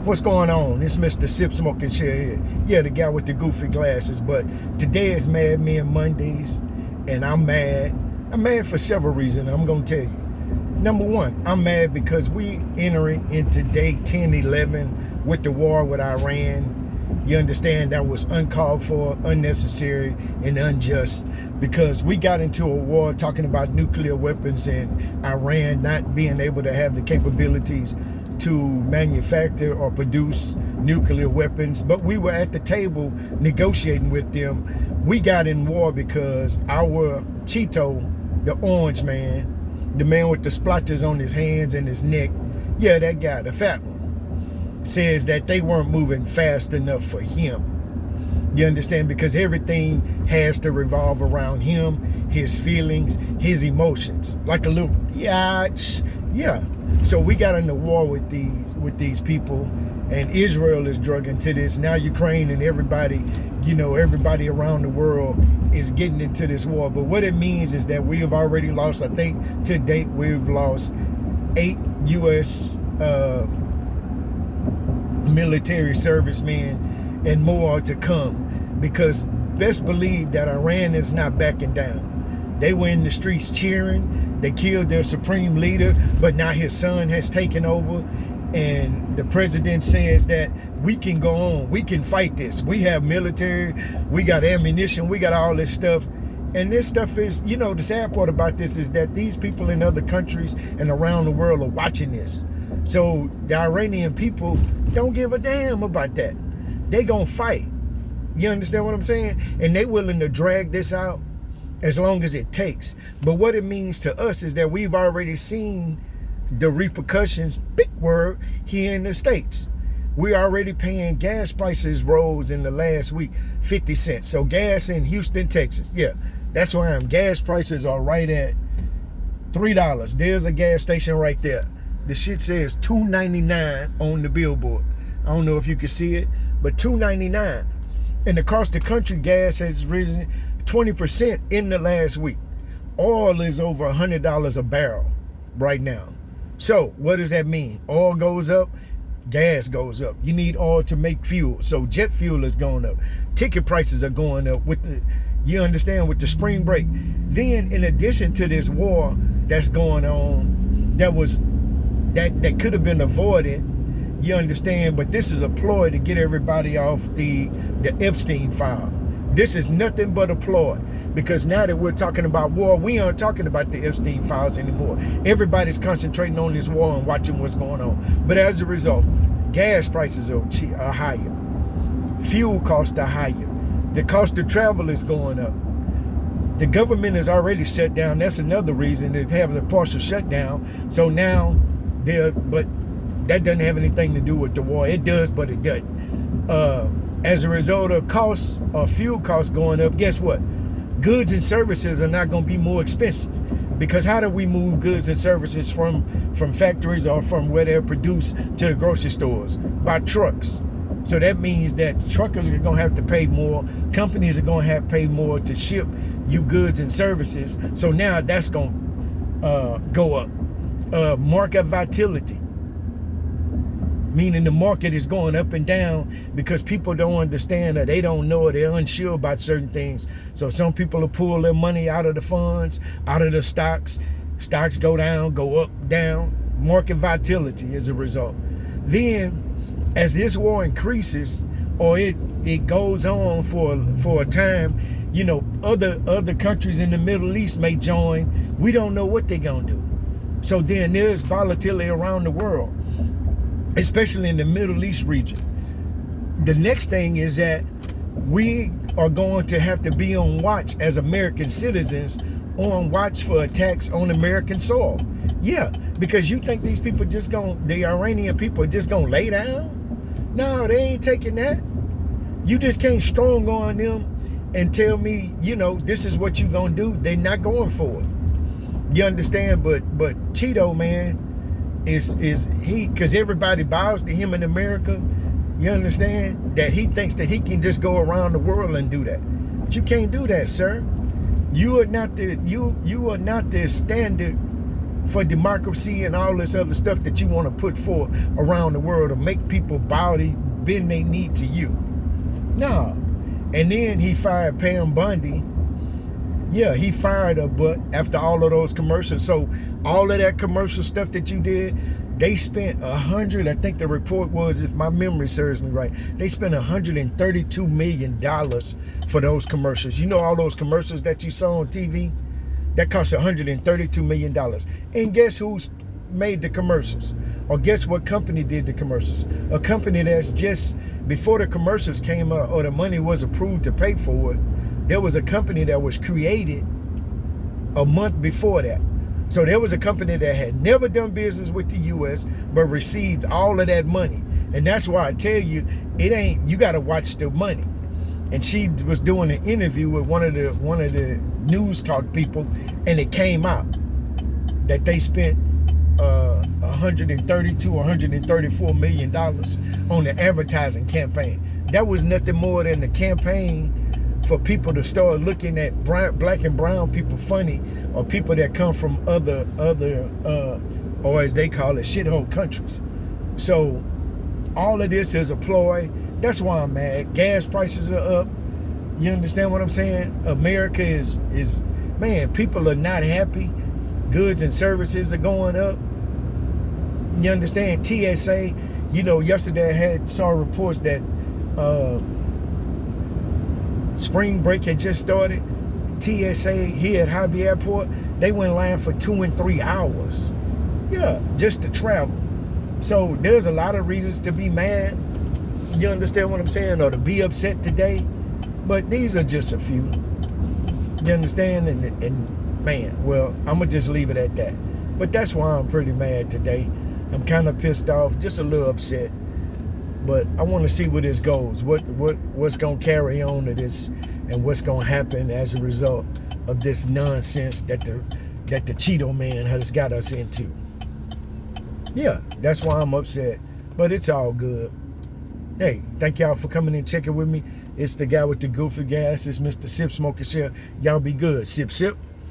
What's going on? It's Mr. Sip Smoke and Share here. Yeah, the guy with the goofy glasses. But today is Mad Men Mondays, and I'm mad. I'm mad for several reasons. I'm going to tell you. Number one, I'm mad because we entering into day 10, 11 with the war with Iran. You understand that was uncalled for, unnecessary, and unjust, because we got into a war talking about nuclear weapons and Iran not being able to have the capabilities to manufacture or produce nuclear weapons. But we were at the table negotiating with them. We got in war because our Cheeto, the orange man, the man with the splotches on his hands and his neck, yeah, that guy, the fat one, says that they weren't moving fast enough for him. You understand? Because everything has to revolve around him, his feelings, his emotions. Like a little, yeah. So we got into war with these people, and Israel is drug into this. Now Ukraine and everybody, everybody around the world is getting into this war. But what it means is that we have already lost, I think to date, we've lost 8 U.S. military servicemen, and more are to come, because best believe that Iran is not backing down. They were in the streets cheering. They killed their supreme leader, but now his son has taken over, and the president says that we can go on, we can fight this. We have military, we got ammunition, we got all this stuff. And this stuff is, the sad part about this is that these people in other countries and around the world are watching this. So the Iranian people don't give a damn about that. They gonna fight. You understand what I'm saying? And they willing to drag this out as long as it takes. But what it means to us is that we've already seen the repercussions, big word, here in the States. We're already paying gas prices rose in the last week, 50 cents. So gas in Houston, Texas. Yeah, that's where I am. Gas prices are right at $3. There's a gas station right there. The shit says $2.99 on the billboard. I don't know if you can see it, but $2.99. And across the country, gas has risen 20% in the last week. Oil is over $100 a barrel right now. So what does that mean? Oil goes up, gas goes up. You need oil to make fuel. So jet fuel is going up. Ticket prices are going up with the spring break. Then in addition to this war that's going on, that could have been avoided, you understand, but this is a ploy to get everybody off the Epstein file. This is nothing but a ploy, because now that we're talking about war, we aren't talking about the Epstein files anymore. Everybody's concentrating on this war and watching what's going on. But as a result, gas prices are higher. Fuel costs are higher. The cost of travel is going up. The government is already shut down. That's another reason it has a partial shutdown. So now but that doesn't have anything to do with the war. It does, but it doesn't. As a result of costs or fuel costs going up, guess what? Goods and services are not going to be more expensive, because how do we move goods and services from factories or from where they're produced to the grocery stores? By trucks. So that means that truckers are going to have to pay more. Companies are going to have to pay more to ship you goods and services. So now that's going to go up. Market volatility, meaning the market is going up and down because people don't understand, or they don't know, or they're unsure about certain things. So some people will pull their money out of the funds, out of the stocks. Stocks go down, go up, down. Market volatility as a result. Then, as this war increases, or it goes on for a time, other countries in the Middle East may join. We don't know what they're gonna do. So then there's volatility around the world, especially in the Middle East region. The next thing is that we are going to have to be on watch as American citizens, on watch for attacks on American soil. Yeah, because you think these people the Iranian people are just gonna lay down? No, they ain't taking that. You just can't strong on them and tell me, this is what you gonna do. They're not going for it. You understand? But Cheeto, man, is he, because everybody bows to him in America. You understand that he thinks that he can just go around the world and do that. But you can't do that, sir. You are not the standard for democracy and all this other stuff that you want to put forth around the world to make people bend their knee to you. No. And then he fired Pam Bundy. Yeah, he fired her, but after all of those commercials. So all of that commercial stuff that you did, they spent I think the report was, if my memory serves me right, they spent $132 million for those commercials. You know, all those commercials that you saw on TV? That cost $132 million. And guess who's made the commercials? Or guess what company did the commercials? A company that's just, before the commercials came out or the money was approved to pay for it, there was a company that was created a month before that. So there was a company that had never done business with the U.S. but received all of that money. And that's why I tell you, you got to watch the money. And she was doing an interview with one of the news talk people, and it came out that they spent $132 or $134 million on the advertising campaign. That was nothing more than the campaign for people to start looking at black and brown people funny, or people that come from other or as they call it, shithole countries. So all of this is a ploy. That's why I'm mad. Gas prices are up. You understand what I'm saying? America is man, people are not happy. Goods and services are going up. You understand? TSA, you know, yesterday I saw reports that spring break had just started. TSA here at Hobby Airport, they went line for 2 and 3 hours. Yeah, just to travel. So there's a lot of reasons to be mad. You understand what I'm saying? Or to be upset today. But these are just a few. You understand? And man, well, I'm going to just leave it at that. But that's why I'm pretty mad today. I'm kind of pissed off, just a little upset. But I want to see where this goes. What's going to carry on to this, and what's going to happen as a result of this nonsense that the Cheeto man has got us into. Yeah, that's why I'm upset. But it's all good. Hey, thank y'all for coming and checking with me. It's the guy with the goofy gas. It's Mr. Sip Smoker Share. Y'all be good. Sip, sip.